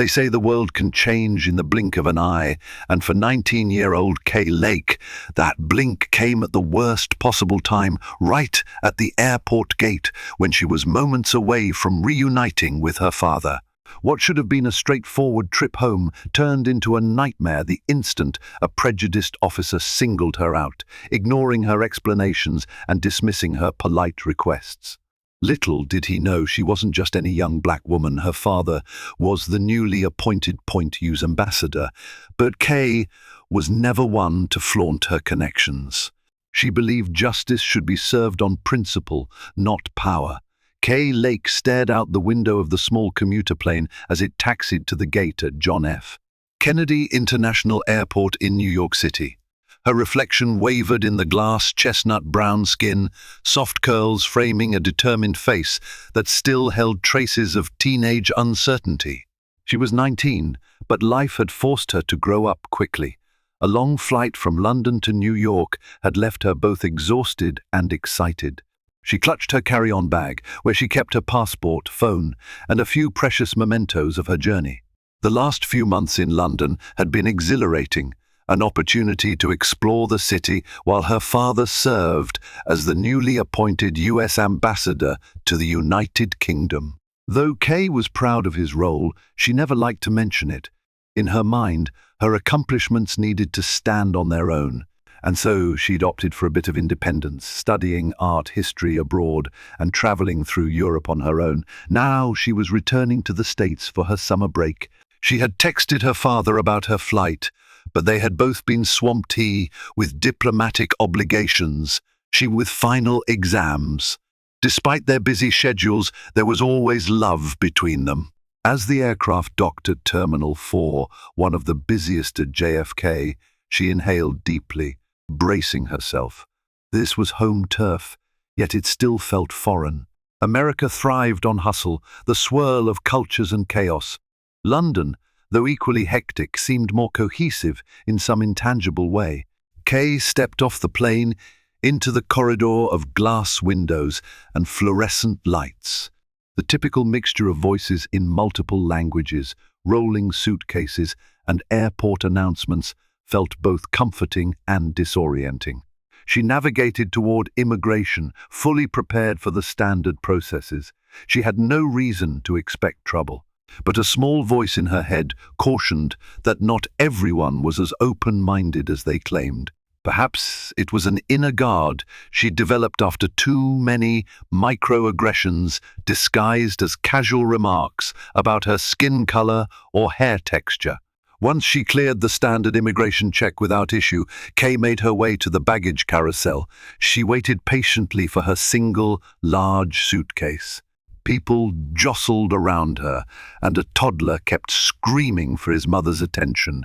They say the world can change in the blink of an eye, and for 19-year-old Kay Lake, that blink came at the worst possible time, right at the airport gate, when she was moments away from reuniting with her father. What should have been a straightforward trip home turned into a nightmare the instant a prejudiced officer singled her out, ignoring her explanations and dismissing her polite requests. Little did he know she wasn't just any young black woman. Her father was the newly appointed Point Use ambassador, but Kay was never one to flaunt her connections. She believed justice should be served on principle, not power. Kay Lake stared out the window of the small commuter plane as it taxied to the gate at John F. Kennedy International Airport in New York City. Her reflection wavered in the glass chestnut-brown skin, soft curls framing a determined face that still held traces of teenage uncertainty. She was 19, but life had forced her to grow up quickly. A long flight from London to New York had left her both exhausted and excited. She clutched her carry-on bag, where she kept her passport, phone, and a few precious mementos of her journey. The last few months in London had been exhilarating, an opportunity to explore the city while her father served as the newly appointed U.S. ambassador to the United Kingdom. Though Kay was proud of his role, she never liked to mention it. In her mind, her accomplishments needed to stand on their own, and so she'd opted for a bit of independence, studying art history abroad and traveling through Europe on her own. Now she was returning to the States for her summer break. She had texted her father about her flight, but they had both been swamped, he with diplomatic obligations, she with final exams. Despite their busy schedules, there was always love between them. As the aircraft docked at Terminal 4, one of the busiest at JFK, she inhaled deeply, bracing herself. This was home turf, yet it still felt foreign. America thrived on hustle, the swirl of cultures and chaos. London, though equally hectic, seemed more cohesive in some intangible way. Kay stepped off the plane into the corridor of glass windows and fluorescent lights. The typical mixture of voices in multiple languages, rolling suitcases, and airport announcements felt both comforting and disorienting. She navigated toward immigration, fully prepared for the standard processes. She had no reason to expect trouble, but a small voice in her head cautioned that not everyone was as open-minded as they claimed. Perhaps it was an inner guard she'd developed after too many microaggressions disguised as casual remarks about her skin color or hair texture. Once she cleared the standard immigration check without issue, Kay made her way to the baggage carousel. She waited patiently for her single, large suitcase. People jostled around her, and a toddler kept screaming for his mother's attention.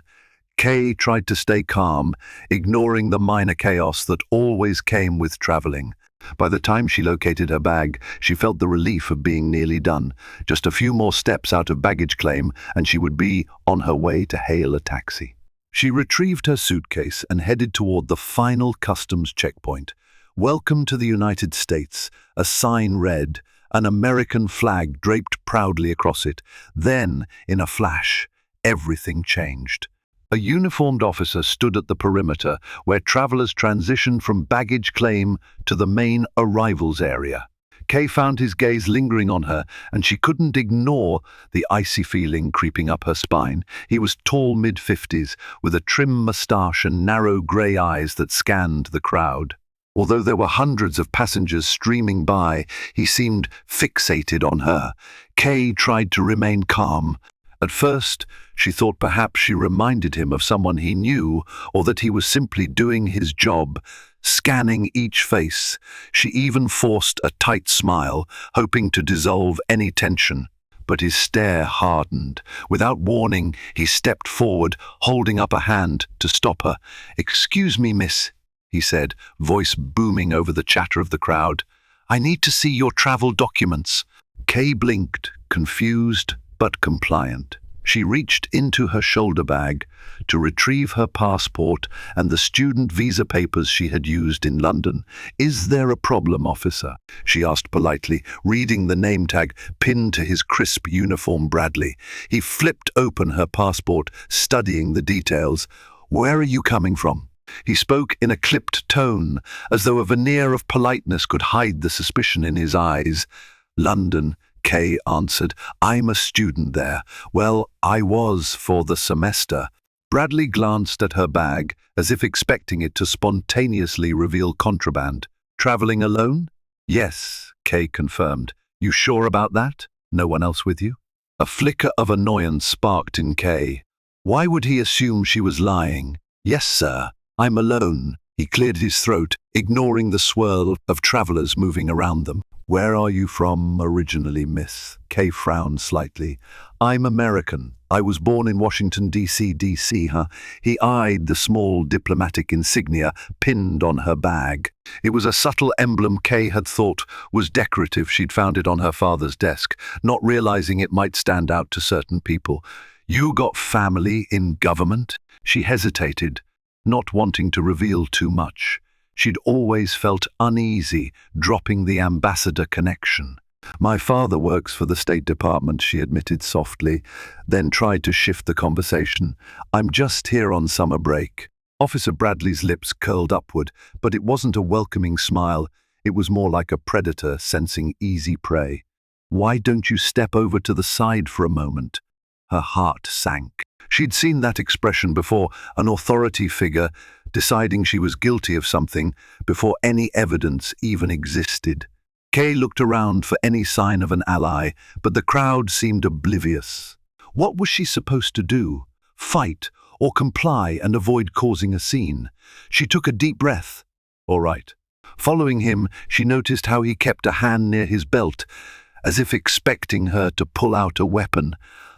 Kay tried to stay calm, ignoring the minor chaos that always came with traveling. By the time she located her bag, she felt the relief of being nearly done. Just a few more steps out of baggage claim, and she would be on her way to hail a taxi. She retrieved her suitcase and headed toward the final customs checkpoint. "Welcome to the United States," a sign read, an American flag draped proudly across it. Then, in a flash, everything changed. A uniformed officer stood at the perimeter where travelers transitioned from baggage claim to the main arrivals area. Kay found his gaze lingering on her, and she couldn't ignore the icy feeling creeping up her spine. He was tall, mid-50s, with a trim moustache and narrow grey eyes that scanned the crowd. Although there were hundreds of passengers streaming by, he seemed fixated on her. Kay tried to remain calm. At first, she thought perhaps she reminded him of someone he knew, or that he was simply doing his job, scanning each face. She even forced a tight smile, hoping to dissolve any tension. But his stare hardened. Without warning, he stepped forward, holding up a hand to stop her. "Excuse me, miss," he said, voice booming over the chatter of the crowd. "I need to see your travel documents." Kay blinked, confused but compliant. She reached into her shoulder bag to retrieve her passport and the student visa papers she had used in London. "Is there a problem, officer?" she asked politely, reading the name tag pinned to his crisp uniform. Bradley. He flipped open her passport, studying the details. "Where are you coming from?" He spoke in a clipped tone, as though a veneer of politeness could hide the suspicion in his eyes. "London," Kay answered. "I'm a student there. Well, I was for the semester." Bradley glanced at her bag, as if expecting it to spontaneously reveal contraband. "Traveling alone?" "Yes," Kay confirmed. "You sure about that? No one else with you?" A flicker of annoyance sparked in Kay. Why would he assume she was lying? "Yes, sir. I'm alone." He cleared his throat, ignoring the swirl of travelers moving around them. "Where are you from originally, miss?" Kay frowned slightly. "I'm American. I was born in Washington, D.C., huh?" He eyed the small diplomatic insignia pinned on her bag. It was a subtle emblem Kay had thought was decorative. She'd found it on her father's desk, not realizing it might stand out to certain people. "You got family in government?" She hesitated, not wanting to reveal too much. She'd always felt uneasy dropping the ambassador connection. "My father works for the State Department," she admitted softly, then tried to shift the conversation. "I'm just here on summer break." Officer Bradley's lips curled upward, but it wasn't a welcoming smile. It was more like a predator sensing easy prey. "Why don't you step over to the side for a moment?" Her heart sank. She'd seen that expression before, an authority figure deciding she was guilty of something before any evidence even existed. Kay looked around for any sign of an ally, but the crowd seemed oblivious. What was she supposed to do? Fight or comply and avoid causing a scene? She took a deep breath. All right. Following him, she noticed how he kept a hand near his belt, as if expecting her to pull out a weapon.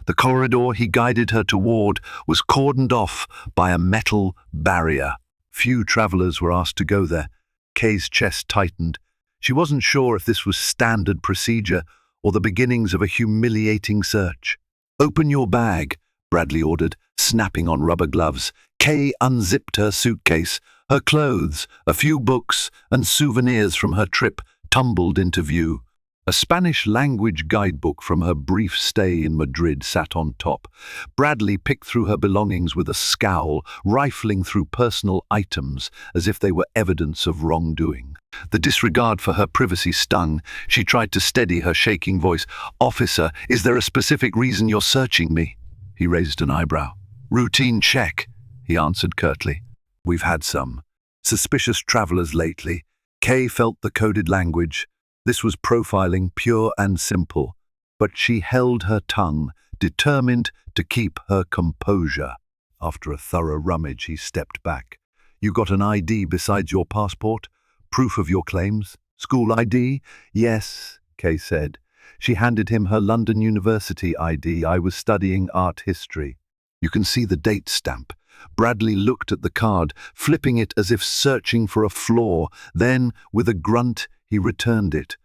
The corridor he guided her toward was cordoned off by a metal barrier. Few travelers were asked to go there. Kay's chest tightened. She wasn't sure if this was standard procedure or the beginnings of a humiliating search. "Open your bag," Bradley ordered, snapping on rubber gloves. Kay unzipped her suitcase. Her clothes, a few books, and souvenirs from her trip tumbled into view. A Spanish-language guidebook from her brief stay in Madrid sat on top. Bradley picked through her belongings with a scowl, rifling through personal items as if they were evidence of wrongdoing. The disregard for her privacy stung. She tried to steady her shaking voice. "Officer, is there a specific reason you're searching me?" He raised an eyebrow. "Routine check," he answered curtly. "We've had some suspicious travelers lately." Kay felt the coded language. This was profiling, pure and simple, but she held her tongue, determined to keep her composure. After a thorough rummage, he stepped back. "You got an ID besides your passport? Proof of your claims? School ID?" "Yes," Kay said. She handed him her London University ID. "I was studying art history." "You can see the date stamp." Bradley looked at the card, flipping it as if searching for a flaw. Then, with a grunt, he returned it.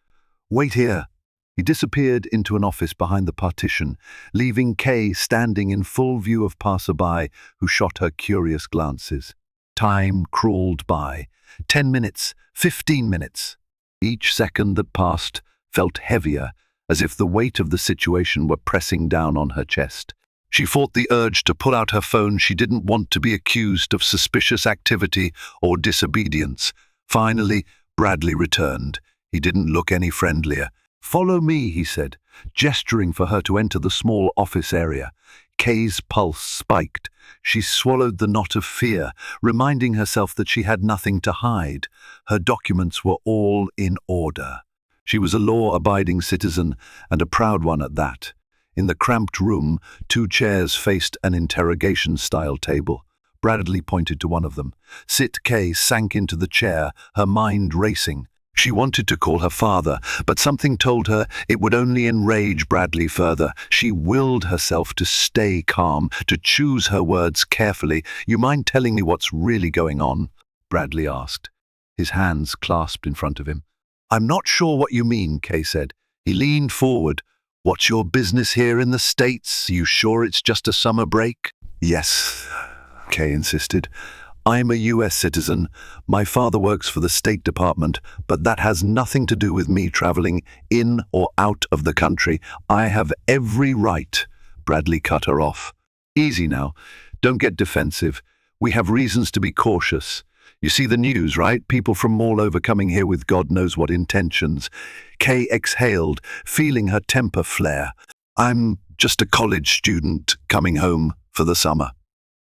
"Wait here." He disappeared into an office behind the partition, leaving Kay standing in full view of passerby who shot her curious glances. Time crawled by. 10 minutes, 15 minutes. Each second that passed felt heavier, as if the weight of the situation were pressing down on her chest. She fought the urge to pull out her phone. She didn't want to be accused of suspicious activity or disobedience. Finally, Bradley returned. He didn't look any friendlier. "Follow me," he said, gesturing for her to enter the small office area. Kay's pulse spiked. She swallowed the knot of fear, reminding herself that she had nothing to hide. Her documents were all in order. She was a law-abiding citizen, and a proud one at that. In the cramped room, 2 chairs faced an interrogation-style table. Bradley pointed to one of them. Sit. Kay sank into the chair, her mind racing. She wanted to call her father, but something told her it would only enrage Bradley further. She willed herself to stay calm, to choose her words carefully. "You mind telling me what's really going on?" Bradley asked, his hands clasped in front of him. "I'm not sure what you mean," Kay said. He leaned forward. What's your business here in the States? You sure it's just a summer break? Yes, Kay insisted. I'm a US citizen. My father works for the State Department, but that has nothing to do with me traveling in or out of the country. I have every right. Bradley cut her off. Easy now. Don't get defensive. We have reasons to be cautious. You see the news, right? People from all over coming here with God knows what intentions. Kay exhaled, feeling her temper flare. I'm just a college student coming home for the summer.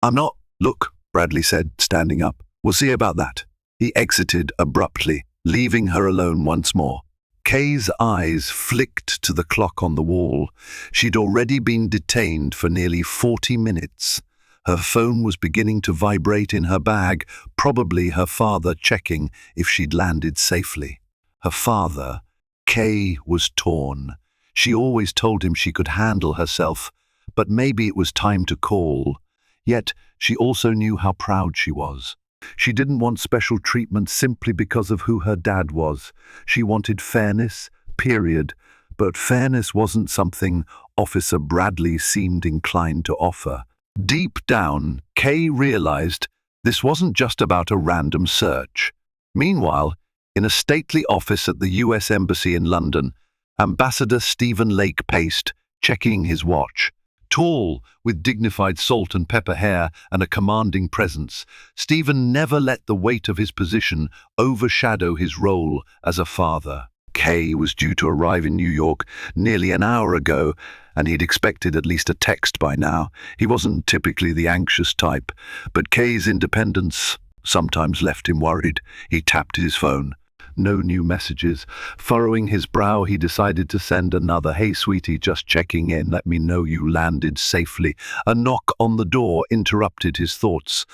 I'm not. Look, Bradley said, standing up. We'll see about that. He exited abruptly, leaving her alone once more. Kay's eyes flicked to the clock on the wall. She'd already been detained for nearly 40 minutes. Her phone was beginning to vibrate in her bag, probably her father checking if she'd landed safely. Her father, Kay, was torn. She always told him she could handle herself, but maybe it was time to call. Yet she also knew how proud she was. She didn't want special treatment simply because of who her dad was. She wanted fairness, period. But fairness wasn't something Officer Bradley seemed inclined to offer. Deep down, Kay realized this wasn't just about a random search. Meanwhile, in a stately office at the US Embassy in London, Ambassador Stephen Lake paced, checking his watch. Tall, with dignified salt and pepper hair and a commanding presence, Stephen never let the weight of his position overshadow his role as a father. Kay was due to arrive in New York nearly an hour ago, and he'd expected at least a text by now. He wasn't typically the anxious type, but Kay's independence sometimes left him worried. He tapped his phone. No new messages. Furrowing his brow, he decided to send another, "Hey, sweetie, just checking in. Let me know you landed safely." A knock on the door interrupted his thoughts.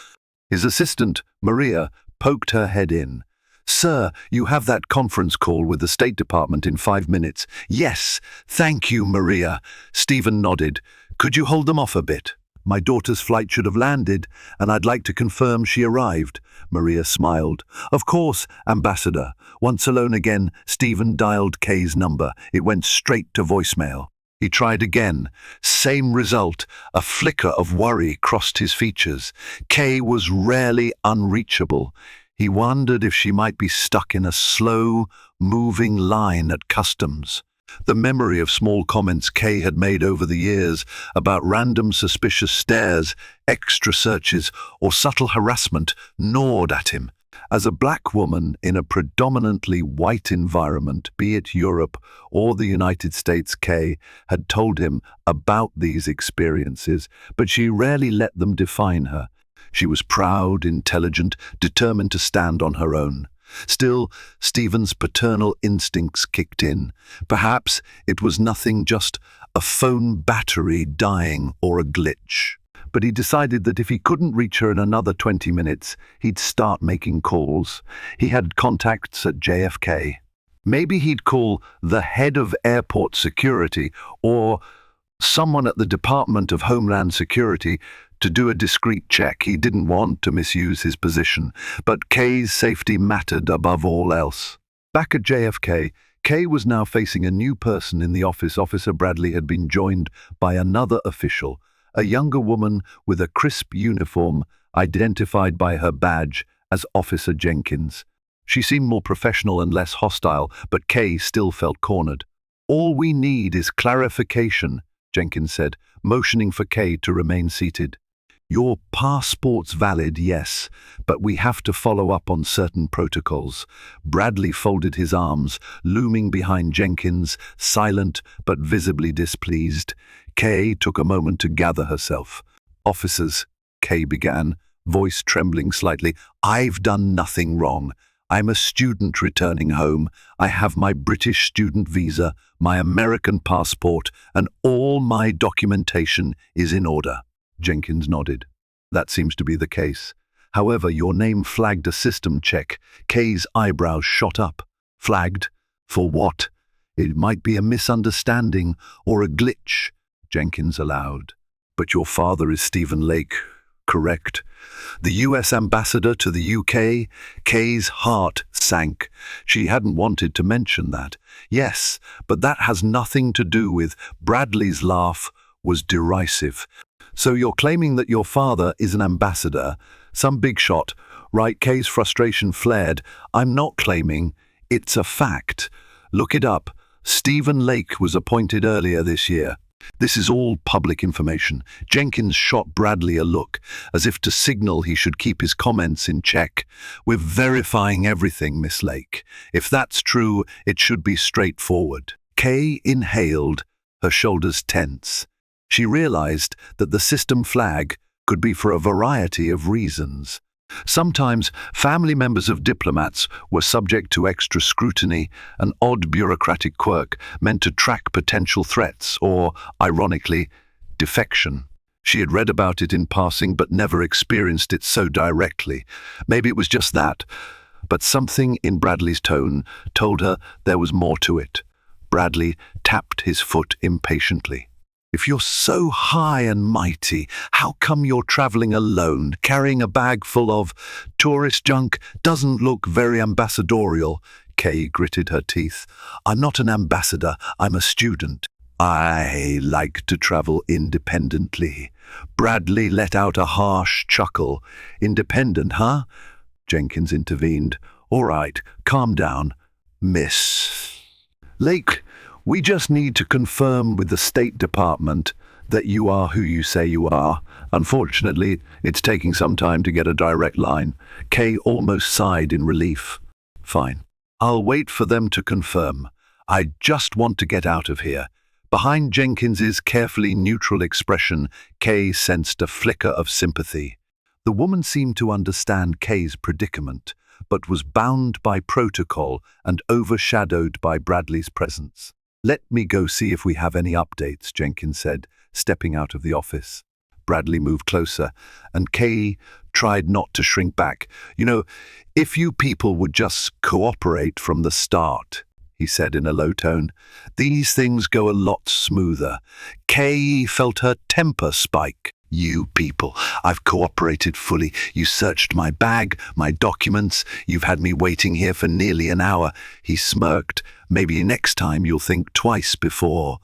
His assistant, Maria, poked her head in. "Sir, you have that conference call with the State Department in 5 minutes." "Yes, thank you, Maria." Stephen nodded. "Could you hold them off a bit? My daughter's flight should have landed, and I'd like to confirm she arrived." Maria smiled. "Of course, Ambassador." Once alone again, Stephen dialed Kay's number. It went straight to voicemail. He tried again. Same result. A flicker of worry crossed his features. Kay was rarely unreachable. He wondered if she might be stuck in a slow, moving line at customs. The memory of small comments Kay had made over the years about random suspicious stares, extra searches, or subtle harassment gnawed at him. As a black woman in a predominantly white environment, be it Europe or the United States, Kay had told him about these experiences, but she rarely let them define her. She was proud, intelligent, determined to stand on her own. Still, Stephen's paternal instincts kicked in. Perhaps it was nothing, just a phone battery dying or a glitch. But he decided that if he couldn't reach her in another 20 minutes, he'd start making calls. He had contacts at JFK. Maybe he'd call the head of airport security or someone at the Department of Homeland Security to do a discreet check. He didn't want to misuse his position, but Kay's safety mattered above all else. Back at JFK, Kay was now facing a new person in the office. Officer Bradley had been joined by another official, a younger woman with a crisp uniform identified by her badge as Officer Jenkins. She seemed more professional and less hostile, but Kay still felt cornered. "All we need is clarification," Jenkins said, motioning for Kay to remain seated. "Your passport's valid, yes, but we have to follow up on certain protocols." Bradley folded his arms, looming behind Jenkins, silent but visibly displeased. Kay took a moment to gather herself. "Officers," Kay began, voice trembling slightly, "I've done nothing wrong. I'm a student returning home. I have my British student visa, my American passport, and all my documentation is in order." Jenkins nodded. "That seems to be the case. However, your name flagged a system check." Kay's eyebrows shot up. "Flagged? For what?" "It might be a misunderstanding or a glitch," Jenkins allowed. "But your father is Stephen Lake, Correct. The US ambassador to the UK? Kay's heart sank. She hadn't wanted to mention that. Yes, but that has nothing to do with Bradley's laugh was derisive. So you're claiming that your father is an ambassador, some big shot, right? Kay's frustration flared. I'm not claiming, it's a fact. Look it up. Stephen Lake was appointed earlier this year. This is all public information. Jenkins shot Bradley a look, as if to signal he should keep his comments in check. We're verifying everything, Miss Lake. If that's true, it should be straightforward. Kay inhaled, her shoulders tense. She realized that the system flag could be for a variety of reasons. Sometimes family members of diplomats were subject to extra scrutiny, an odd bureaucratic quirk meant to track potential threats or, ironically, defection. She had read about it in passing but never experienced it so directly. Maybe it was just that, but something in Bradley's tone told her there was more to it. Bradley tapped his foot impatiently. If you're so high and mighty, how come you're traveling alone, carrying a bag full of tourist junk? Doesn't look very ambassadorial. Kay gritted her teeth. I'm not an ambassador, I'm a student. I like to travel independently. Bradley let out a harsh chuckle. Independent, huh? Jenkins intervened. All right, calm down, Miss Lake. We just need to confirm with the State Department that you are who you say you are. Unfortunately, it's taking some time to get a direct line. Kay almost sighed in relief. Fine. I'll wait for them to confirm. I just want to get out of here. Behind Jenkins's carefully neutral expression, Kay sensed a flicker of sympathy. The woman seemed to understand Kay's predicament, but was bound by protocol and overshadowed by Bradley's presence. Let me go see if we have any updates, Jenkins said, stepping out of the office. Bradley moved closer, and Kay tried not to shrink back. You know, if you people would just cooperate from the start, he said in a low tone, these things go a lot smoother. Kay felt her temper spike. You people, I've cooperated fully. You searched my bag, my documents. You've had me waiting here for nearly an hour. He smirked. Maybe next time you'll think twice before.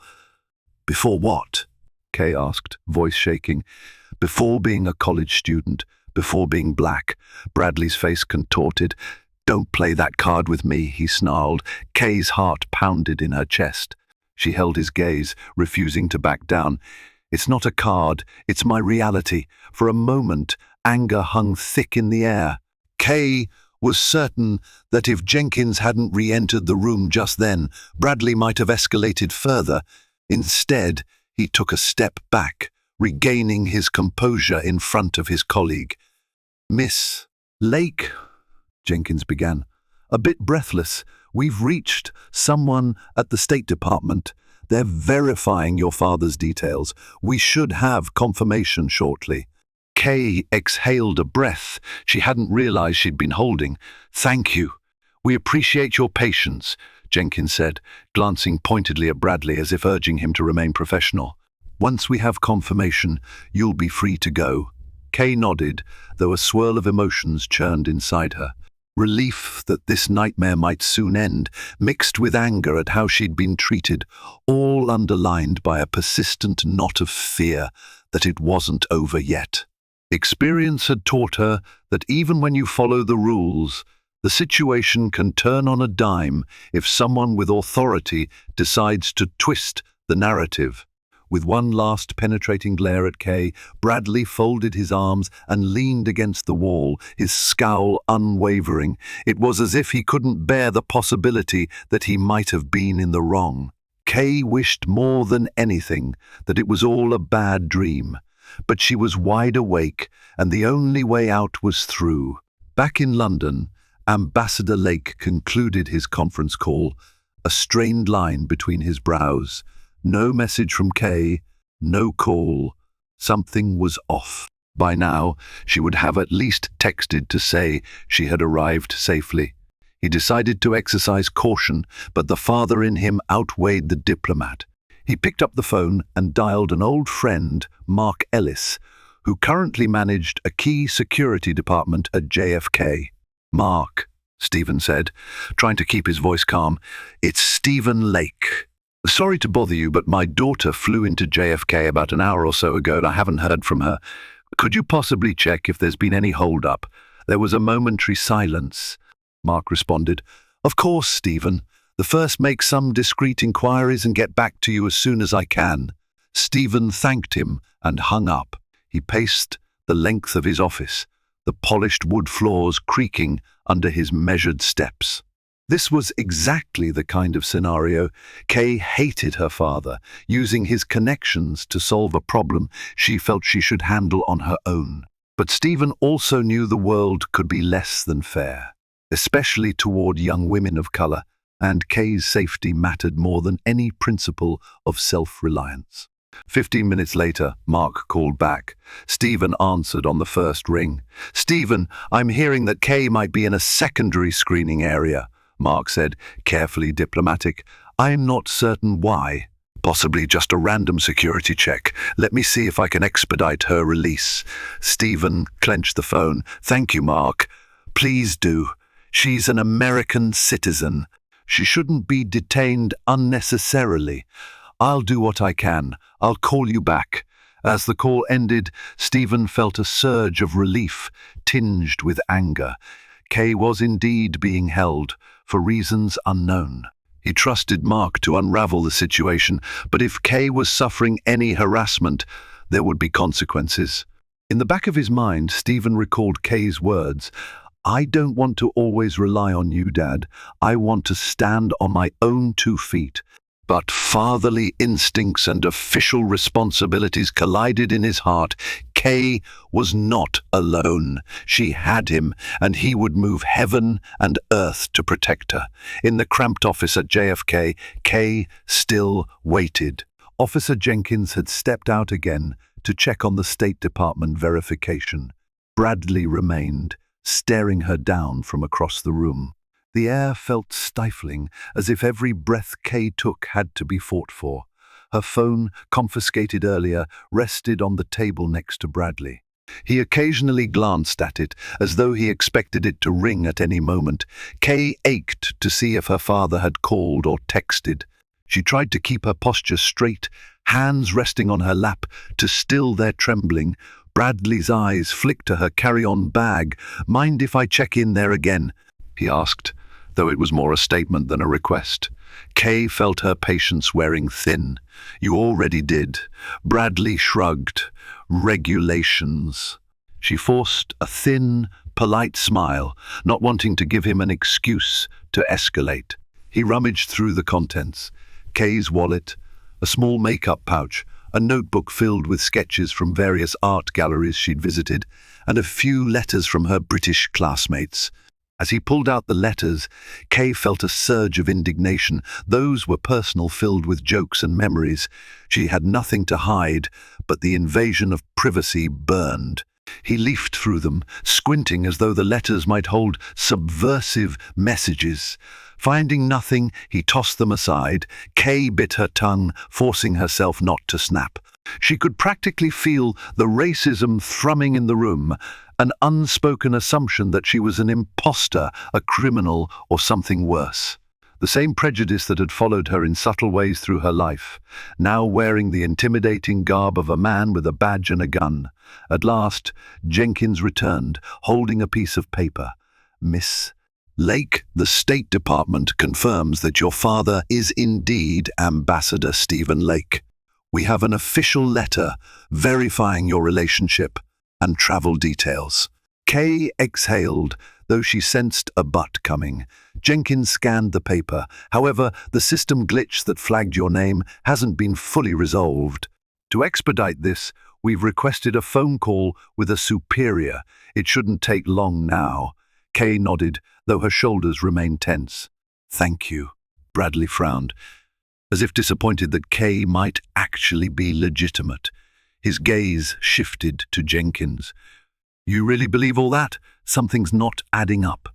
Before what? Kay asked, voice shaking. Before being a college student, before being black. Bradley's face contorted. Don't play that card with me, he snarled. Kay's heart pounded in her chest. She held his gaze, refusing to back down. It's not a card, it's my reality. For a moment, anger hung thick in the air. Kay was certain that if Jenkins hadn't re-entered the room just then, Bradley might have escalated further. Instead, he took a step back, regaining his composure in front of his colleague. Miss Lake, Jenkins began, a bit breathless, we've reached someone at the State Department. They're verifying your father's details. We should have confirmation shortly. Kay exhaled a breath she hadn't realized she'd been holding. Thank you. We appreciate your patience, Jenkins said, glancing pointedly at Bradley as if urging him to remain professional. Once we have confirmation, you'll be free to go. Kay nodded, though a swirl of emotions churned inside her. Relief that this nightmare might soon end, mixed with anger at how she'd been treated, all underlined by a persistent knot of fear that it wasn't over yet. Experience had taught her that even when you follow the rules, the situation can turn on a dime if someone with authority decides to twist the narrative. With one last penetrating glare at Kay, Bradley folded his arms and leaned against the wall, his scowl unwavering. It was as if he couldn't bear the possibility that he might have been in the wrong. Kay wished more than anything that it was all a bad dream, but she was wide awake, and the only way out was through. Back in London, Ambassador Lake concluded his conference call, a strained line between his brows. No message from Kay, no call. Something was off. By now, she would have at least texted to say she had arrived safely. He decided to exercise caution, but the father in him outweighed the diplomat. He picked up the phone and dialed an old friend, Mark Ellis, who currently managed a key security department at JFK. "Mark," Stephen said, trying to keep his voice calm, "it's Stephen Lake. Sorry to bother you, but my daughter flew into JFK about an hour or so ago and I haven't heard from her. Could you possibly check if there's been any hold-up?" There was a momentary silence. Mark responded, "Of course, Stephen. The first make some discreet inquiries and get back to you as soon as I can." Stephen thanked him and hung up. He paced the length of his office, the polished wood floors creaking under his measured steps. This was exactly the kind of scenario Kay hated her father, using his connections to solve a problem she felt she should handle on her own. But Stephen also knew the world could be less than fair, especially toward young women of color, and Kay's safety mattered more than any principle of self-reliance. 15 minutes later, Mark called back. Stephen answered on the first ring. "Stephen, I'm hearing that Kay might be in a secondary screening area," Mark said, carefully diplomatic. "I'm not certain why. Possibly just a random security check. Let me see if I can expedite her release." Stephen clenched the phone. "Thank you, Mark. Please do. She's an American citizen. She shouldn't be detained unnecessarily. I'll do what I can. I'll call you back." As the call ended, Stephen felt a surge of relief, tinged with anger. Kay was indeed being held, for reasons unknown. He trusted Mark to unravel the situation, but if Kay was suffering any harassment, there would be consequences. In the back of his mind, Stephen recalled Kay's words, "I don't want to always rely on you, Dad. I want to stand on my own 2 feet." But fatherly instincts and official responsibilities collided in his heart. Kay was not alone. She had him, and he would move heaven and earth to protect her. In the cramped office at JFK, Kay still waited. Officer Jenkins had stepped out again to check on the State Department verification. Bradley remained, staring her down from across the room. The air felt stifling, as if every breath Kay took had to be fought for. Her phone, confiscated earlier, rested on the table next to Bradley. He occasionally glanced at it, as though he expected it to ring at any moment. Kay ached to see if her father had called or texted. She tried to keep her posture straight, hands resting on her lap, to still their trembling. Bradley's eyes flicked to her carry-on bag. "Mind if I check in there again?" he asked, though it was more a statement than a request. Kay felt her patience wearing thin. "You already did." Bradley shrugged. "Regulations." She forced a thin, polite smile, not wanting to give him an excuse to escalate. He rummaged through the contents. Kay's wallet, a small makeup pouch, a notebook filled with sketches from various art galleries she'd visited, and a few letters from her British classmates. As he pulled out the letters, Kay felt a surge of indignation. Those were personal, filled with jokes and memories. She had nothing to hide, but the invasion of privacy burned. He leafed through them, squinting as though the letters might hold subversive messages. Finding nothing, he tossed them aside. Kay bit her tongue, forcing herself not to snap. She could practically feel the racism thrumming in the room, an unspoken assumption that she was an imposter, a criminal, or something worse. The same prejudice that had followed her in subtle ways through her life, now wearing the intimidating garb of a man with a badge and a gun. At last, Jenkins returned, holding a piece of paper. "Miss Lake, the State Department confirms that your father is indeed Ambassador Stephen Lake. We have an official letter verifying your relationship and travel details." Kay exhaled, though she sensed a but coming. Jenkins scanned the paper. "However, the system glitch that flagged your name hasn't been fully resolved. To expedite this, we've requested a phone call with a superior. It shouldn't take long now." Kay nodded, though her shoulders remained tense. "Thank you." Bradley frowned, as if disappointed that Kay might actually be legitimate. His gaze shifted to Jenkins. "You really believe all that? Something's not adding up."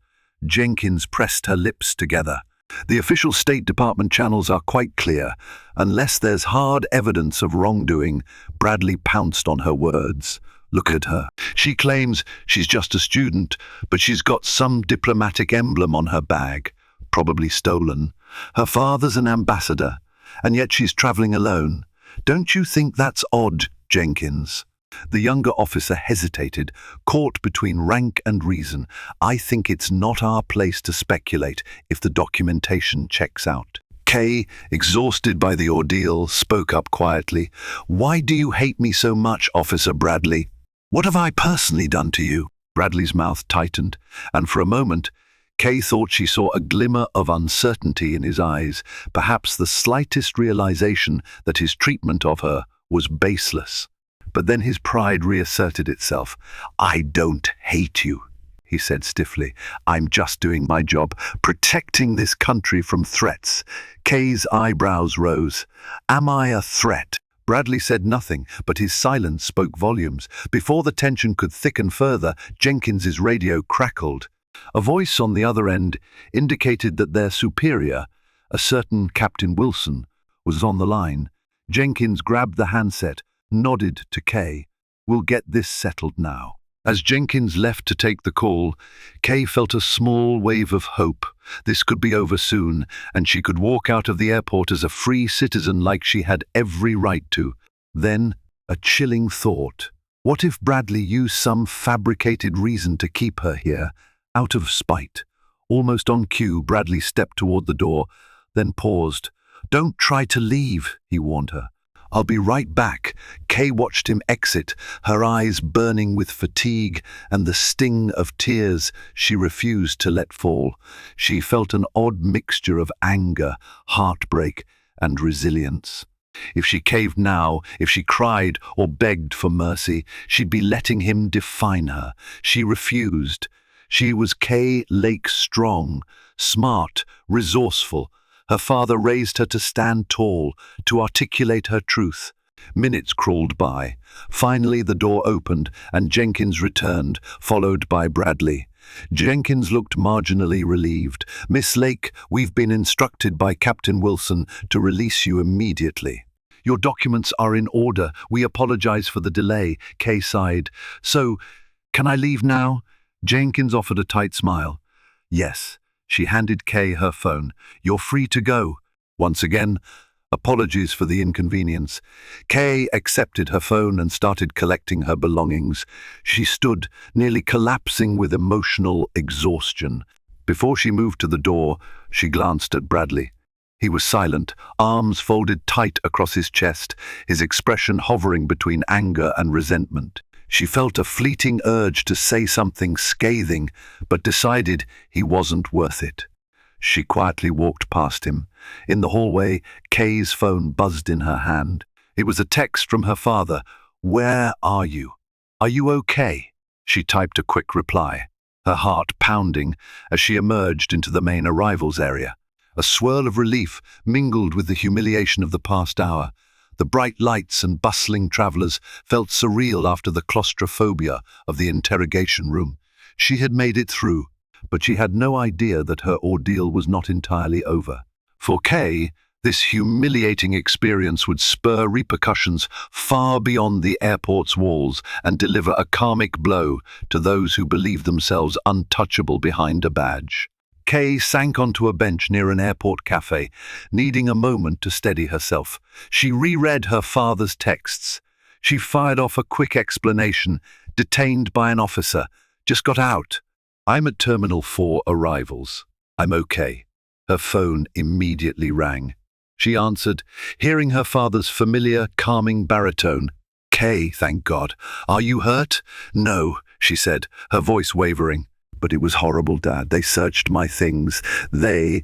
Jenkins pressed her lips together. "The official State Department channels are quite clear. Unless there's hard evidence of wrongdoing," Bradley pounced on her words. Look at her. She claims she's just a student, but she's got some diplomatic emblem on her bag, probably stolen. Her father's an ambassador, and yet she's traveling alone. Don't you think that's odd, Jenkins? The younger officer hesitated, caught between rank and reason. I think it's not our place to speculate if the documentation checks out. Kay, exhausted by the ordeal, spoke up quietly. Why do you hate me so much, Officer Bradley? What have I personally done to you? Bradley's mouth tightened, and for a moment, Kay thought she saw a glimmer of uncertainty in his eyes, perhaps the slightest realization that his treatment of her was baseless. But then his pride reasserted itself. I don't hate you, he said stiffly. I'm just doing my job, protecting this country from threats. Kay's eyebrows rose. Am I a threat? Bradley said nothing, but his silence spoke volumes. Before the tension could thicken further, Jenkins's radio crackled. A voice on the other end indicated that their superior, a certain Captain Wilson, was on the line. Jenkins grabbed the handset, nodded to Kay. We'll get this settled now. As Jenkins left to take the call, Kay felt a small wave of hope. This could be over soon, and she could walk out of the airport as a free citizen like she had every right to. Then, a chilling thought. What if Bradley used some fabricated reason to keep her here, out of spite? Almost on cue, Bradley stepped toward the door, then paused. Don't try to leave, he warned her. I'll be right back. Kay watched him exit, her eyes burning with fatigue and the sting of tears she refused to let fall. She felt an odd mixture of anger, heartbreak, and resilience. If she caved now, if she cried or begged for mercy, she'd be letting him define her. She refused. She was Kay Lake strong, smart, resourceful. Her father raised her to stand tall, to articulate her truth. Minutes crawled by. Finally, the door opened, and Jenkins returned, followed by Bradley. Jenkins looked marginally relieved. Miss Lake, we've been instructed by Captain Wilson to release you immediately. Your documents are in order. We apologize for the delay, Kay sighed. So, can I leave now? Jenkins offered a tight smile. Yes. She handed Kay her phone. You're free to go. Once again, apologies for the inconvenience. Kay accepted her phone and started collecting her belongings. She stood, nearly collapsing with emotional exhaustion. Before she moved to the door, she glanced at Bradley. He was silent, arms folded tight across his chest, his expression hovering between anger and resentment. She felt a fleeting urge to say something scathing, but decided he wasn't worth it. She quietly walked past him. In the hallway, Kay's phone buzzed in her hand. It was a text from her father. Where are you? Are you okay? She typed a quick reply, her heart pounding as she emerged into the main arrivals area. A swirl of relief mingled with the humiliation of the past hour. The bright lights and bustling travelers felt surreal after the claustrophobia of the interrogation room. She had made it through, but she had no idea that her ordeal was not entirely over. For Kay, this humiliating experience would spur repercussions far beyond the airport's walls and deliver a karmic blow to those who believe themselves untouchable behind a badge. Kay sank onto a bench near an airport cafe, needing a moment to steady herself. She reread her father's texts. She fired off a quick explanation. Detained by an officer. Just got out. I'm at Terminal 4 arrivals. I'm okay. Her phone immediately rang. She answered, hearing her father's familiar, calming baritone. Kay, thank God. Are you hurt? No, she said, her voice wavering. But it was horrible, Dad. They searched my things. They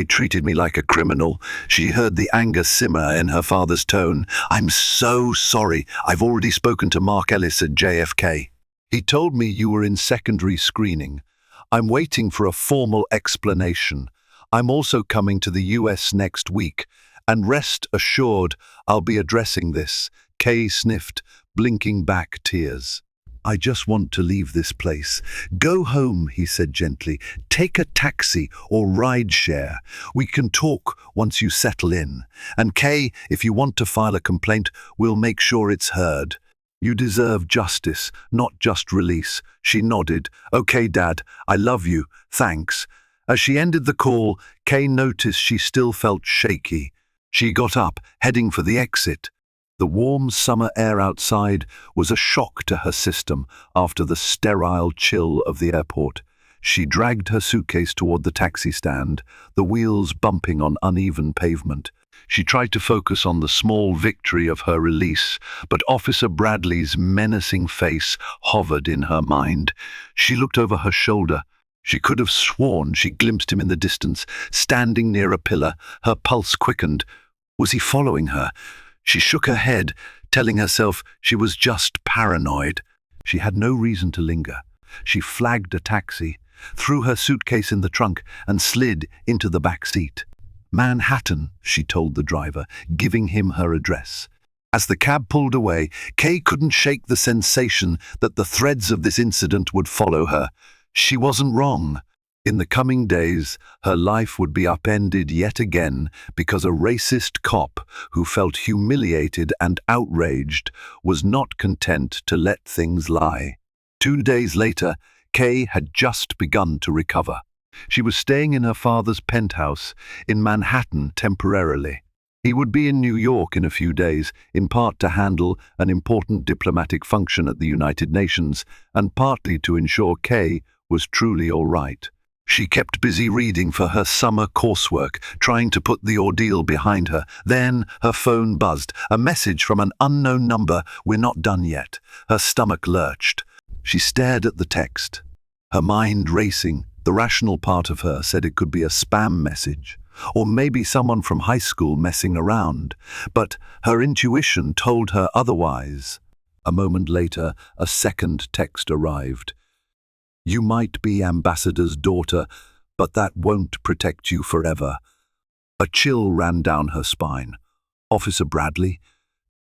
treated me like a criminal. She heard the anger simmer in her father's tone. I'm so sorry. I've already spoken to Mark Ellis at JFK. He told me you were in secondary screening. I'm waiting for a formal explanation. I'm also coming to the US next week, and rest assured I'll be addressing this. Kay sniffed, blinking back tears. I just want to leave this place. Go home, he said gently. Take a taxi or ride share. We can talk once you settle in. And Kay, if you want to file a complaint, we'll make sure it's heard. You deserve justice, not just release. She nodded. Okay, Dad, I love you. Thanks. As she ended the call, Kay noticed she still felt shaky. She got up, heading for the exit. The warm summer air outside was a shock to her system after the sterile chill of the airport. She dragged her suitcase toward the taxi stand, the wheels bumping on uneven pavement. She tried to focus on the small victory of her release, but Officer Bradley's menacing face hovered in her mind. She looked over her shoulder. She could have sworn she glimpsed him in the distance, standing near a pillar. Her pulse quickened. Was he following her? She shook her head, telling herself she was just paranoid. She had no reason to linger. She flagged a taxi, threw her suitcase in the trunk, and slid into the back seat. Manhattan, she told the driver, giving him her address. As the cab pulled away, Kay couldn't shake the sensation that the threads of this incident would follow her. She wasn't wrong. In the coming days, her life would be upended yet again because a racist cop who felt humiliated and outraged was not content to let things lie. 2 days later, Kay had just begun to recover. She was staying in her father's penthouse in Manhattan temporarily. He would be in New York in a few days, in part to handle an important diplomatic function at the United Nations, and partly to ensure Kay was truly all right. She kept busy reading for her summer coursework, trying to put the ordeal behind her. Then her phone buzzed, a message from an unknown number. "We're not done yet." Her stomach lurched. She stared at the text, her mind racing. The rational part of her said it could be a spam message, or maybe someone from high school messing around, but her intuition told her otherwise. A moment later, a second text arrived. "You might be Ambassador's daughter, but that won't protect you forever." A chill ran down her spine. Officer Bradley?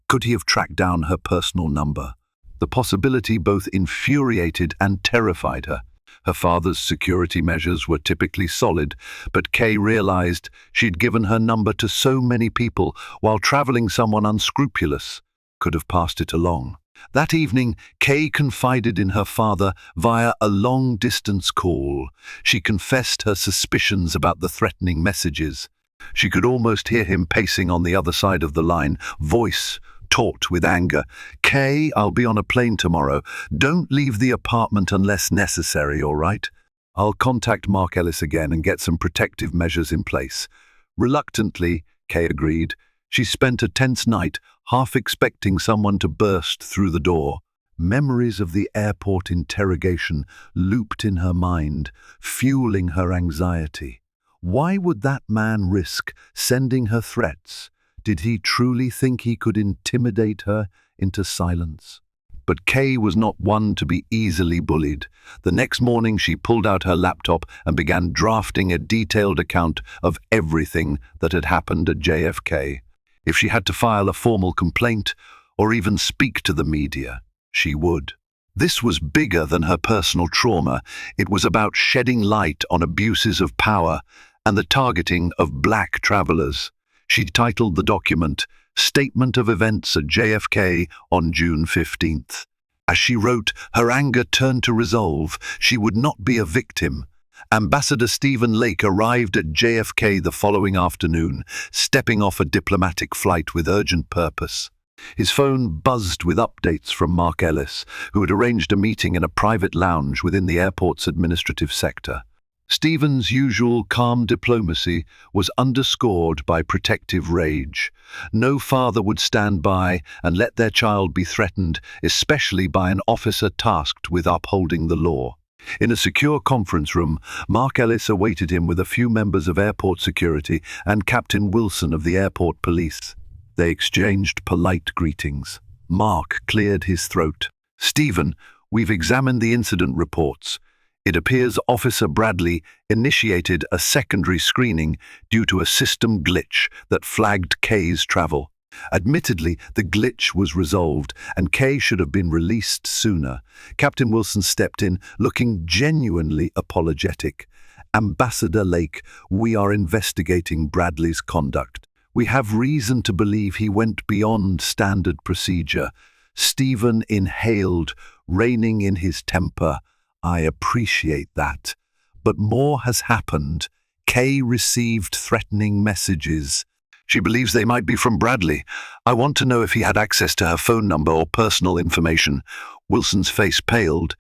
Could he have tracked down her personal number? The possibility both infuriated and terrified her. Her father's security measures were typically solid, but Kay realized she'd given her number to so many people while traveling someone unscrupulous could have passed it along. That evening, Kay confided in her father via a long-distance call. She confessed her suspicions about the threatening messages. She could almost hear him pacing on the other side of the line, voice taut with anger. "Kay, I'll be on a plane tomorrow. Don't leave the apartment unless necessary, all right? I'll contact Mark Ellis again and get some protective measures in place." Reluctantly, Kay agreed. She spent a tense night, half expecting someone to burst through the door. Memories of the airport interrogation looped in her mind, fueling her anxiety. Why would that man risk sending her threats? Did he truly think he could intimidate her into silence? But Kay was not one to be easily bullied. The next morning she pulled out her laptop and began drafting a detailed account of everything that had happened at JFK. If she had to file a formal complaint or even speak to the media, she would. This was bigger than her personal trauma. It was about shedding light on abuses of power and the targeting of black travelers. She titled the document, "Statement of Events at JFK on June 15th. As she wrote, her anger turned to resolve. She would not be a victim. Ambassador Stephen Lake arrived at JFK the following afternoon, stepping off a diplomatic flight with urgent purpose. His phone buzzed with updates from Mark Ellis, who had arranged a meeting in a private lounge within the airport's administrative sector. Stephen's usual calm diplomacy was underscored by protective rage. No father would stand by and let their child be threatened, especially by an officer tasked with upholding the law. In a secure conference room, Mark Ellis awaited him with a few members of airport security and Captain Wilson of the airport police. They exchanged polite greetings. Mark cleared his throat. "Stephen, we've examined the incident reports. It appears Officer Bradley initiated a secondary screening due to a system glitch that flagged Kay's travel. Admittedly, the glitch was resolved, and Kay should have been released sooner." Captain Wilson stepped in, looking genuinely apologetic. "Ambassador Lake, we are investigating Bradley's conduct. We have reason to believe he went beyond standard procedure. Stephen inhaled, reining in his temper. I appreciate that. But more has happened. Kay received threatening messages. She believes they might be from Bradley. I want to know if he had access to her phone number or personal information. Wilson's face paled.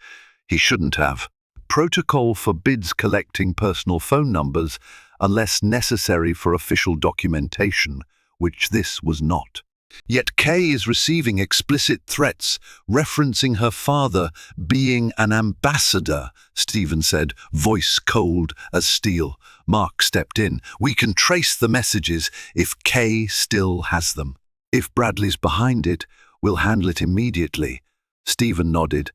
He shouldn't have. Protocol forbids collecting personal phone numbers unless necessary for official documentation, which this was not. Yet Kay is receiving explicit threats referencing her father being an ambassador, Stephen said, voice cold as steel. Mark stepped in. We can trace the messages if Kay still has them. If Bradley's behind it, we'll handle it immediately. Stephen nodded.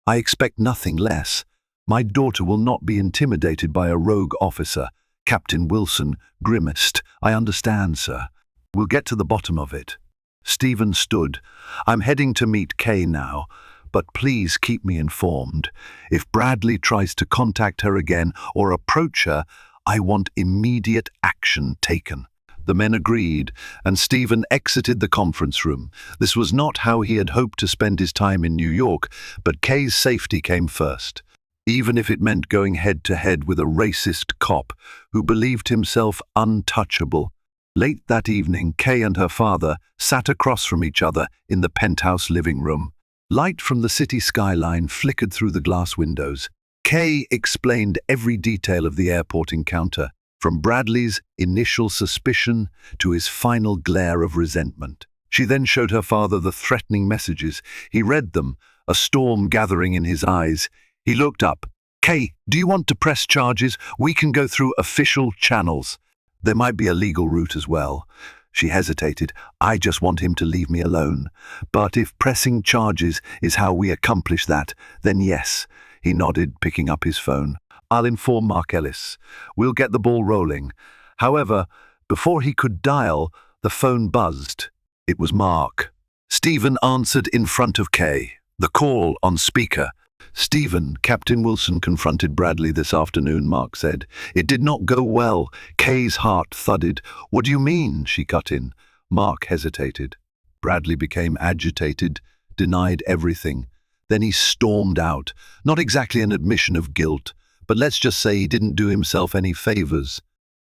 I expect nothing less. My daughter will not be intimidated by a rogue officer. Captain Wilson grimaced. I understand, sir. We'll get to the bottom of it. Stephen stood. I'm heading to meet Kay now, but please keep me informed. If Bradley tries to contact her again or approach her, I want immediate action taken. The men agreed, and Stephen exited the conference room. This was not how he had hoped to spend his time in New York, but Kay's safety came first, even if it meant going head-to-head with a racist cop who believed himself untouchable. Late that evening, Kay and her father sat across from each other in the penthouse living room. Light from the city skyline flickered through the glass windows. Kay explained every detail of the airport encounter, from Bradley's initial suspicion to his final glare of resentment. She then showed her father the threatening messages. He read them, a storm gathering in his eyes. He looked up. Kay, do you want to press charges? We can go through official channels. There might be a legal route as well. She hesitated. I just want him to leave me alone. But if pressing charges is how we accomplish that, then yes. He nodded, picking up his phone. I'll inform Mark Ellis. We'll get the ball rolling. However, before he could dial, the phone buzzed. It was Mark. Stephen answered in front of Kay, the call on speaker. Stephen, Captain Wilson confronted Bradley this afternoon, Mark said. It did not go well. Kay's heart thudded. What do you mean? She cut in. Mark hesitated. Bradley became agitated, denied everything. Then he stormed out. Not exactly an admission of guilt, but let's just say he didn't do himself any favors.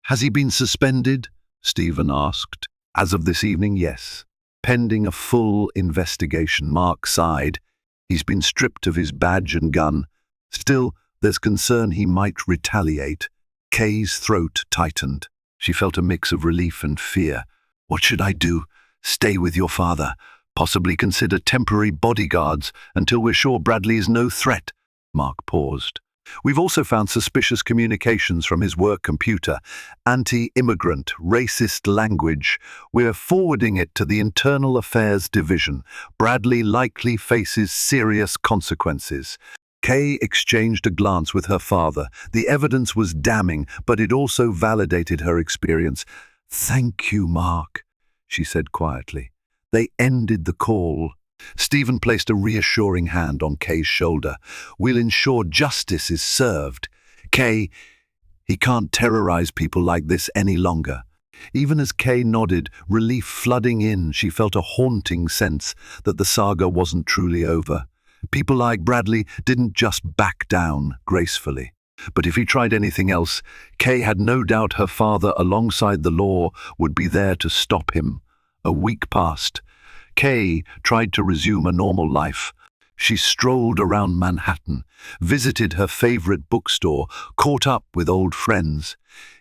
Has he been suspended? Stephen asked. As of this evening, yes. Pending a full investigation, Mark sighed. He's been stripped of his badge and gun. Still, there's concern he might retaliate. Kay's throat tightened. She felt a mix of relief and fear. What should I do? Stay with your father. Possibly consider temporary bodyguards until we're sure Bradley is no threat. Mark paused. We've also found suspicious communications from his work computer. Anti-immigrant, racist language. We're forwarding it to the Internal Affairs Division. Bradley likely faces serious consequences. Kay exchanged a glance with her father. The evidence was damning, but it also validated her experience. Thank you, Mark, she said quietly. They ended the call. Stephen placed a reassuring hand on Kay's shoulder. We'll ensure justice is served. Kay, he can't terrorize people like this any longer. Even as Kay nodded, relief flooding in, she felt a haunting sense that the saga wasn't truly over. People like Bradley didn't just back down gracefully. But if he tried anything else, Kay had no doubt her father, alongside the law, would be there to stop him. A week passed. Kay tried to resume a normal life. She strolled around Manhattan, visited her favorite bookstore, caught up with old friends.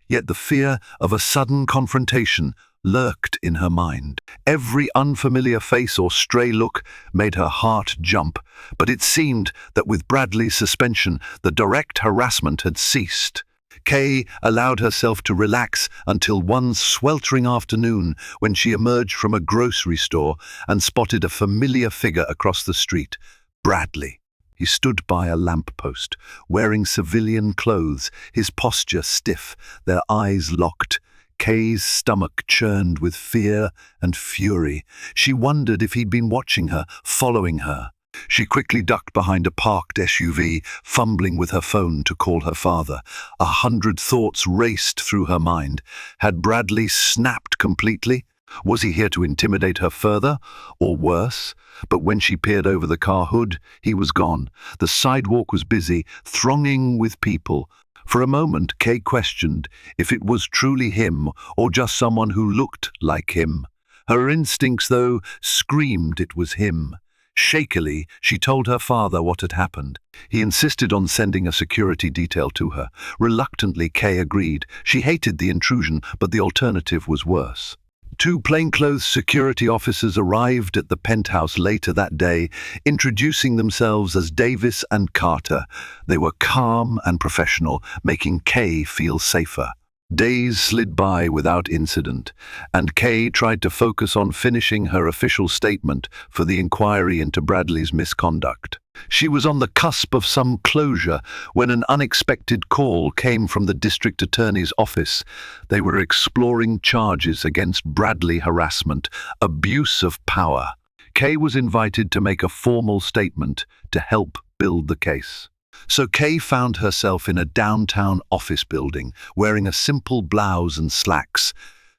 Yet the fear of a sudden confrontation lurked in her mind. Every unfamiliar face or stray look made her heart jump, but it seemed that with Bradley's suspension, the direct harassment had ceased. Kay allowed herself to relax until one sweltering afternoon when she emerged from a grocery store and spotted a familiar figure across the street, Bradley. He stood by a lamppost, wearing civilian clothes, his posture stiff, their eyes locked. Kay's stomach churned with fear and fury. She wondered if he'd been watching her, following her. She quickly ducked behind a parked SUV, fumbling with her phone to call her father. 100 thoughts raced through her mind. Had Bradley snapped completely? Was he here to intimidate her further, or worse? But when she peered over the car hood, he was gone. The sidewalk was busy, thronging with people. For a moment, Kay questioned if it was truly him or just someone who looked like him. Her instincts, though, screamed it was him. Shakily, she told her father what had happened. He insisted on sending a security detail to her. Reluctantly, Kay agreed. She hated the intrusion, but the alternative was worse. Two plainclothes security officers arrived at the penthouse later that day, introducing themselves as Davis and Carter. They were calm and professional, making Kay feel safer. Days slid by without incident, and Kay tried to focus on finishing her official statement for the inquiry into Bradley's misconduct. She was on the cusp of some closure when an unexpected call came from the district attorney's office. They were exploring charges against Bradley: harassment, abuse of power. Kay was invited to make a formal statement to help build the case. So Kay found herself in a downtown office building, wearing a simple blouse and slacks,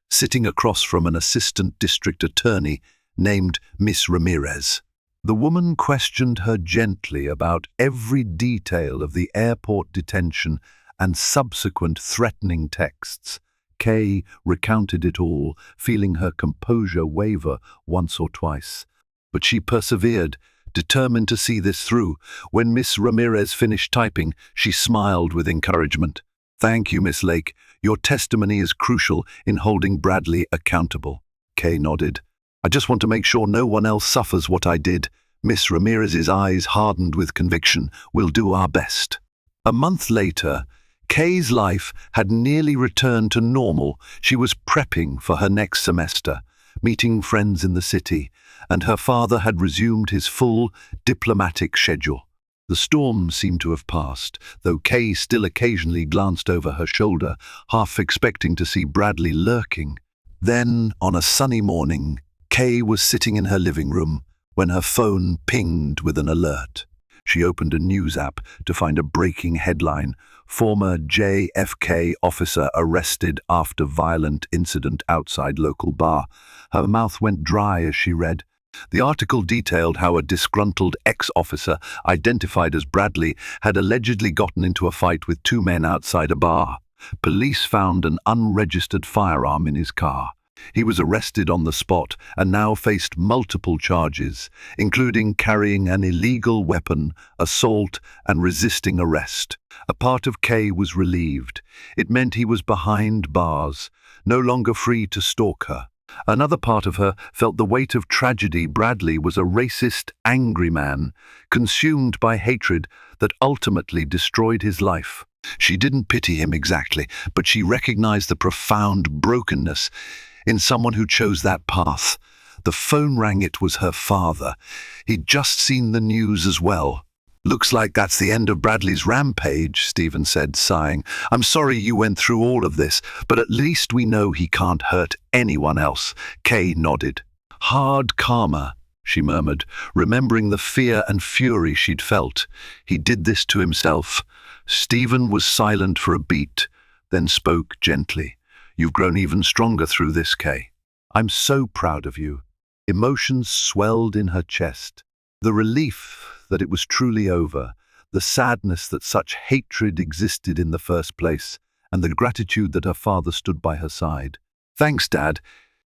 sitting across from an assistant district attorney named Miss Ramirez. The woman questioned her gently about every detail of the airport detention and subsequent threatening texts. Kay recounted it all, feeling her composure waver once or twice. But she persevered, determined to see this through. When Miss Ramirez finished typing, she smiled with encouragement. "Thank you, Miss Lake. Your testimony is crucial in holding Bradley accountable." Kay nodded. "I just want to make sure no one else suffers what I did." Miss Ramirez's eyes hardened with conviction. "We'll do our best." A month later, Kay's life had nearly returned to normal. She was prepping for her next semester, meeting friends in the city, and her father had resumed his full diplomatic schedule. The storm seemed to have passed, though Kay still occasionally glanced over her shoulder, half expecting to see Bradley lurking. Then, on a sunny morning, Kay was sitting in her living room when her phone pinged with an alert. She opened a news app to find a breaking headline: "Former JFK officer arrested after violent incident outside local bar." Her mouth went dry as she read. The article detailed how a disgruntled ex-officer, identified as Bradley, had allegedly gotten into a fight with two men outside a bar. Police found an unregistered firearm in his car. He was arrested on the spot and now faced multiple charges, including carrying an illegal weapon, assault, and resisting arrest. A part of Kay was relieved. It meant he was behind bars, no longer free to stalk her. Another part of her felt the weight of tragedy. Bradley was a racist, angry man, consumed by hatred that ultimately destroyed his life. She didn't pity him exactly, but she recognized the profound brokenness in someone who chose that path. The phone rang. It was her father. He'd just seen the news as well. "Looks like that's the end of Bradley's rampage," Stephen said, sighing. "I'm sorry you went through all of this, but at least we know he can't hurt anyone else." Kay nodded. "Hard karma," she murmured, remembering the fear and fury she'd felt. He did this to himself. Stephen was silent for a beat, then spoke gently. "You've grown even stronger through this, Kay. I'm so proud of you." Emotions swelled in her chest. The relief that it was truly over, the sadness that such hatred existed in the first place, and the gratitude that her father stood by her side. "Thanks, Dad."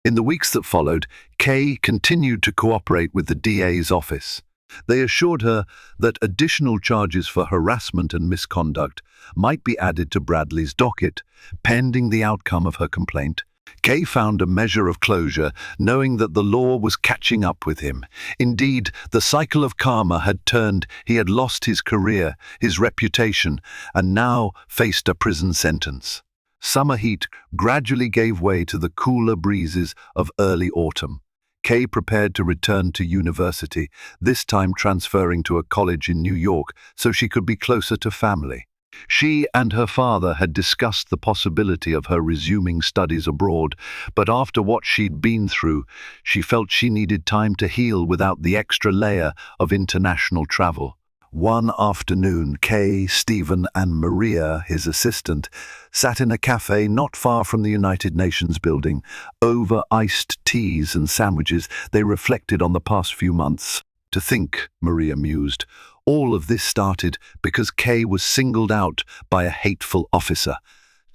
In the weeks that followed, Kay continued to cooperate with the DA's office. They assured her that additional charges for harassment and misconduct might be added to Bradley's docket, pending the outcome of her complaint. Kay found a measure of closure, knowing that the law was catching up with him. Indeed, the cycle of karma had turned. He had lost his career, his reputation, and now faced a prison sentence. Summer heat gradually gave way to the cooler breezes of early autumn. Kay prepared to return to university, this time transferring to a college in New York so she could be closer to family. She and her father had discussed the possibility of her resuming studies abroad, but after what she'd been through, she felt she needed time to heal without the extra layer of international travel. One afternoon, Kay, Stephen, and Maria, his assistant, sat in a cafe not far from the United Nations building. Over iced teas and sandwiches, they reflected on the past few months. To think, Maria mused, all of this started because Kay was singled out by a hateful officer.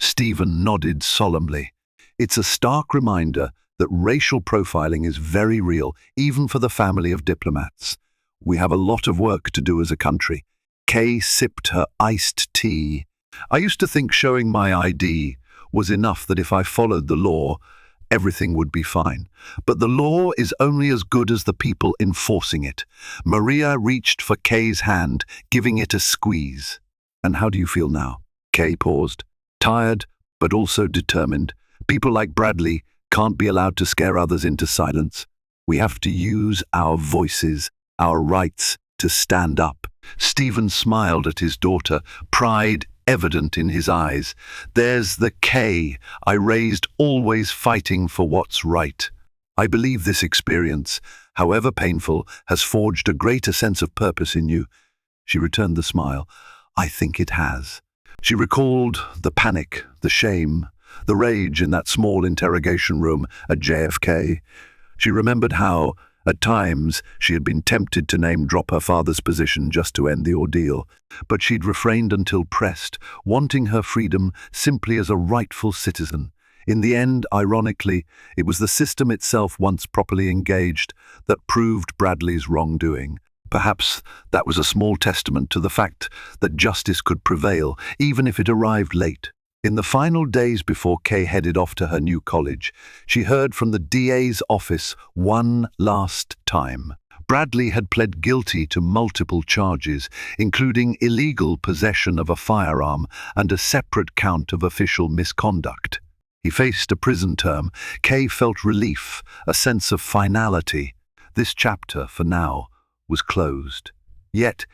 Stephen nodded solemnly. It's a stark reminder that racial profiling is very real, even for the family of diplomats. We have a lot of work to do as a country. Kay sipped her iced tea. I used to think showing my ID was enough, that if I followed the law, everything would be fine. But the law is only as good as the people enforcing it. Maria reached for Kay's hand, giving it a squeeze. And how do you feel now? Kay paused. Tired, but also determined. People like Bradley can't be allowed to scare others into silence. We have to use our voices, our rights, to stand up. Stephen smiled at his daughter, pride evident in his eyes. There's the K I raised, always fighting for what's right. I believe this experience, however painful, has forged a greater sense of purpose in you. She returned the smile. I think it has. She recalled the panic, the shame, the rage in that small interrogation room at JFK. She remembered how, at times, she had been tempted to name-drop her father's position just to end the ordeal, but she'd refrained until pressed, wanting her freedom simply as a rightful citizen. In the end, ironically, it was the system itself, once properly engaged, that proved Bradley's wrongdoing. Perhaps that was a small testament to the fact that justice could prevail, even if it arrived late. In the final days before Kay headed off to her new college, she heard from the DA's office one last time. Bradley had pled guilty to multiple charges, including illegal possession of a firearm and a separate count of official misconduct. He faced a prison term. Kay felt relief, a sense of finality. This chapter, for now, was closed. Yet,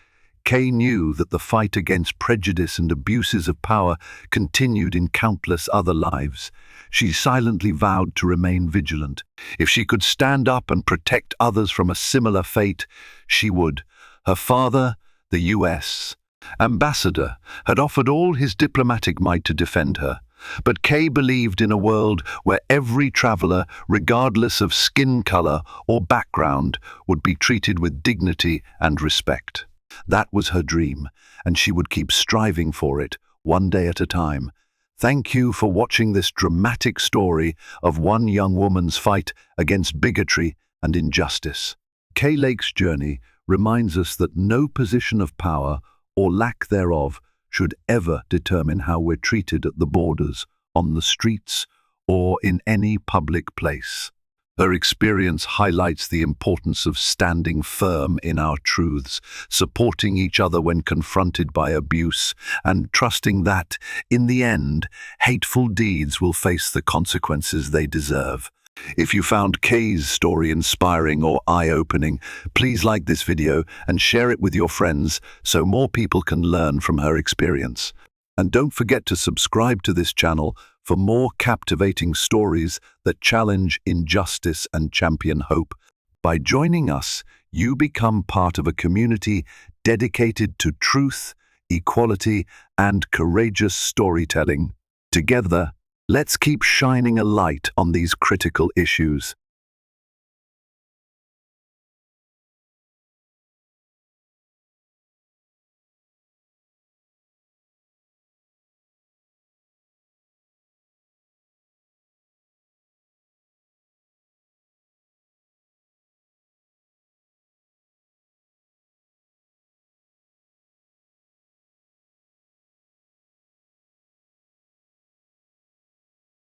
Kay knew that the fight against prejudice and abuses of power continued in countless other lives. She silently vowed to remain vigilant. If she could stand up and protect others from a similar fate, she would. Her father, the US ambassador, had offered all his diplomatic might to defend her. But Kay believed in a world where every traveler, regardless of skin color or background, would be treated with dignity and respect. That was her dream, and she would keep striving for it, one day at a time. Thank you for watching this dramatic story of one young woman's fight against bigotry and injustice. Kay Lake's journey reminds us that no position of power, or lack thereof, should ever determine how we're treated at the borders, on the streets, or in any public place. Her experience highlights the importance of standing firm in our truths, supporting each other when confronted by abuse, and trusting that, in the end, hateful deeds will face the consequences they deserve. If you found Kay's story inspiring or eye-opening, please like this video and share it with your friends so more people can learn from her experience. And don't forget to subscribe to this channel for more captivating stories that challenge injustice and champion hope. By joining us, you become part of a community dedicated to truth, equality, and courageous storytelling. Together, let's keep shining a light on these critical issues.